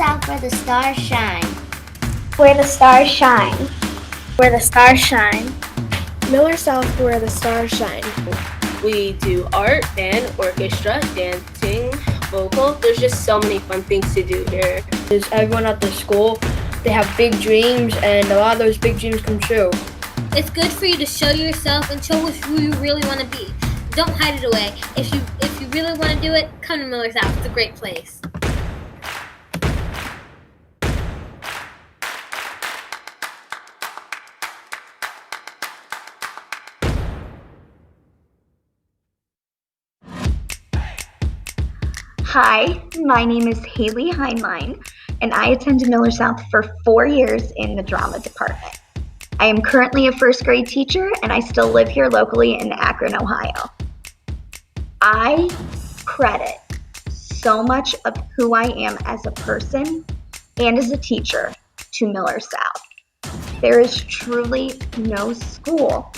South where the stars shine. Where the stars shine. Where the stars shine. Miller South where the stars shine. We do art, band, orchestra, dancing, vocal. There's just so many fun things to do here. There's everyone at the school, they have big dreams, and a lot of those big dreams come true. It's good for you to show yourself and show who you really want to be. Don't hide it away. If you really want to do it, come to Miller South. It's a great place. Hi, my name is Haley Heinlein, and I attended Miller South for 4 years in the drama department. I am currently a first grade teacher, and I still live here locally in Akron, Ohio. I credit so much of who I am as a person and as a teacher to Miller South. There is truly no school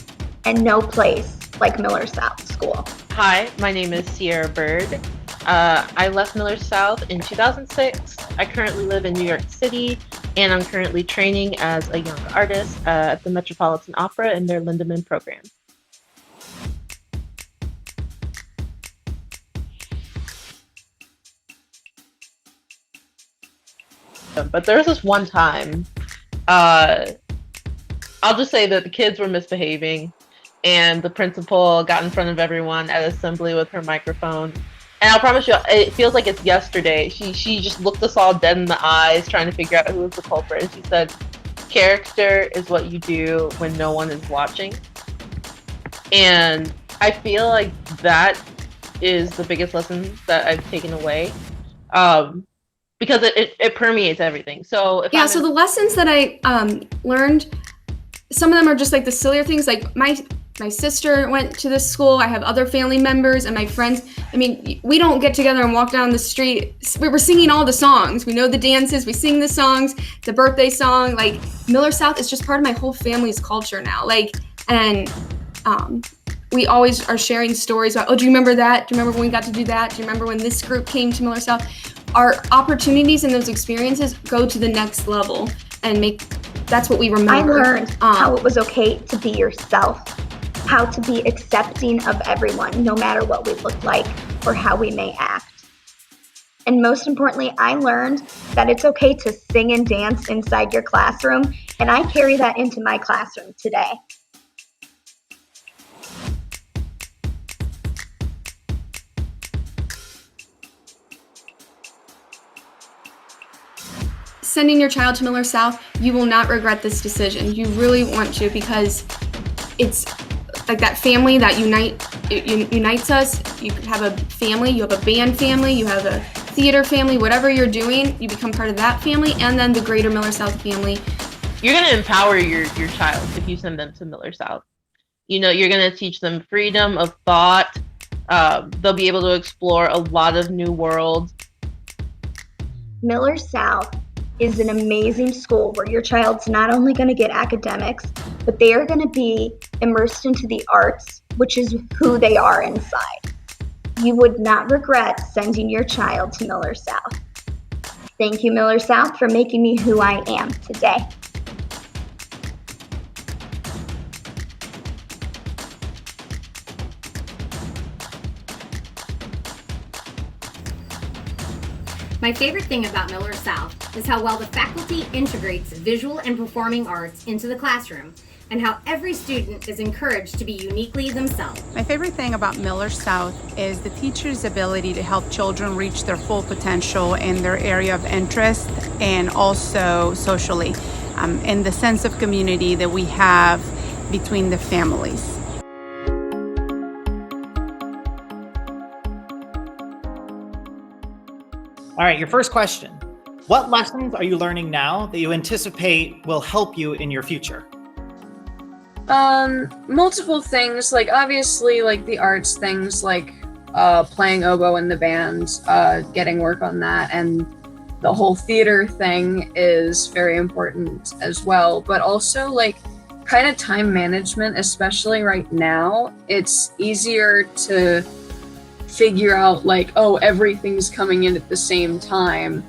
and no place like Miller South School. Hi, my name is Sierra Bird. I left Miller South in 2006. I currently live in New York City, and I'm currently training as a young artist at the Metropolitan Opera in their Lindemann program. But there was this one time, I'll just say that the kids were misbehaving, and the principal got in front of everyone at assembly with her microphone. And I'll promise you, it feels like it's yesterday. She just looked us all dead in the eyes trying to figure out who was the culprit. And she said, character is what you do when no one is watching. And I feel like that is the biggest lesson that I've taken away. Because it permeates everything. So so the lessons that I learned, some of them are just like the sillier things. Like my sister went to this school. I have other family members and my friends. I mean, we don't get together and walk down the street. We were singing all the songs. We know the dances. We sing the songs. The birthday song. Like Miller South is just part of my whole family's culture now. We always are sharing stories about, oh, do you remember that? Do you remember when we got to do that? Do you remember when this group came to Miller South? Our opportunities and those experiences go to the next level and that's what we remember. I learned how it was okay to be yourself, how to be accepting of everyone, no matter what we look like or how we may act. And most importantly, I learned that it's okay to sing and dance inside your classroom, and I carry that into my classroom today. sending your child to Miller South, you will not regret this decision. You really want to, because it's like that family that unites us. You have a family, you have a band family, you have a theater family, whatever you're doing, you become part of that family, and then the greater Miller South family. You're going to empower your child if you send them to Miller South. You know, you're going to teach them freedom of thought. They'll be able to explore a lot of new worlds. Miller South is an amazing school where your child's not only going to get academics, but they are going to be immersed into the arts, which is who they are inside. You would not regret sending your child to Miller South. Thank you, Miller South, for making me who I am today. My favorite thing about Miller South is how well the faculty integrates visual and performing arts into the classroom, and how every student is encouraged to be uniquely themselves. My favorite thing about Miller South is the teacher's ability to help children reach their full potential in their area of interest, and also socially, in the sense of community that we have between the families. All right, your first question. What lessons are you learning now that you anticipate will help you in your future? Multiple things, like obviously like the arts things, like playing oboe in the band, getting work on that, and the whole theater thing is very important as well. But also like kind of time management, especially right now. It's easier to figure out like, oh, everything's coming in at the same time.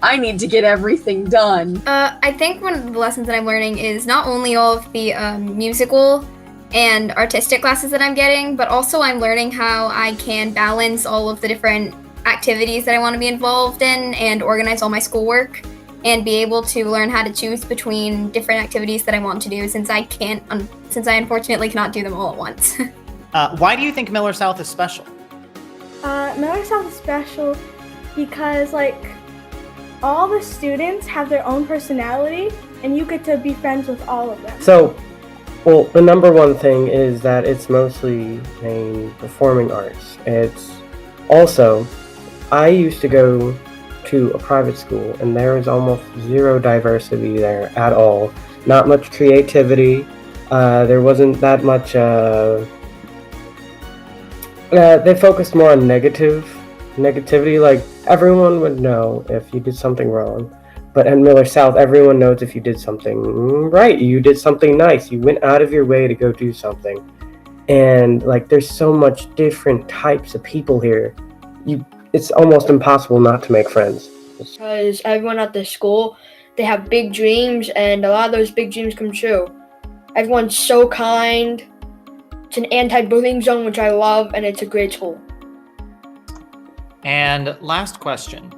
I need to get everything done. I think one of the lessons that I'm learning is not only all of the musical and artistic classes that I'm getting, but also I'm learning how I can balance all of the different activities that I want to be involved in and organize all my schoolwork and be able to learn how to choose between different activities that I want to do, since I unfortunately cannot do them all at once. Why do you think Miller South is special? Miller South is special because all the students have their own personality and you get to be friends with all of them. So, well, the number one thing is that it's mostly in performing arts. It's also, I used to go to a private school and there was almost zero diversity there at all. Not much creativity. There wasn't that much they focused more on negativity, like everyone would know if you did something wrong. But at Miller South, everyone knows if you did something right, you did something nice, you went out of your way to go do something. And there's so much different types of people here. It's almost impossible not to make friends. Because everyone at the school, they have big dreams, and a lot of those big dreams come true. Everyone's so kind. It's an anti-bullying zone, which I love, and it's a great school. And last question.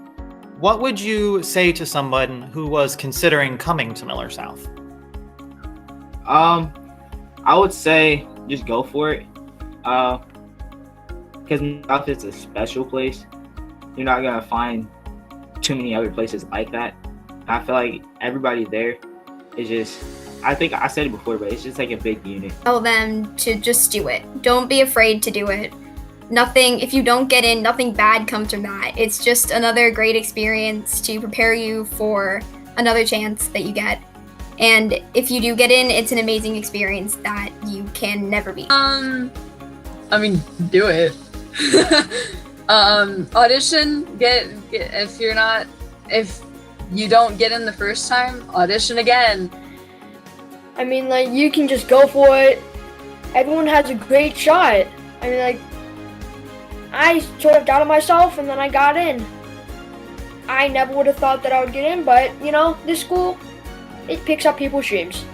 What would you say to someone who was considering coming to Miller South? I would say just go for it. Because Miller South is a special place. You're not going to find too many other places like that. I feel like everybody there is just, I think I said it before, but it's just like a big unit. Tell them to just do it. Don't be afraid to do it. If you don't get in, nothing bad comes from that. It's just another great experience to prepare you for another chance that you get. And if you do get in, it's an amazing experience that you can never beat. I mean, do it. Audition, if you don't get in the first time, audition again. I mean, you can just go for it. Everyone has a great shot. I mean, I sort of doubted myself, and then I got in. I never would have thought that I would get in, but, this school, it picks up people's dreams.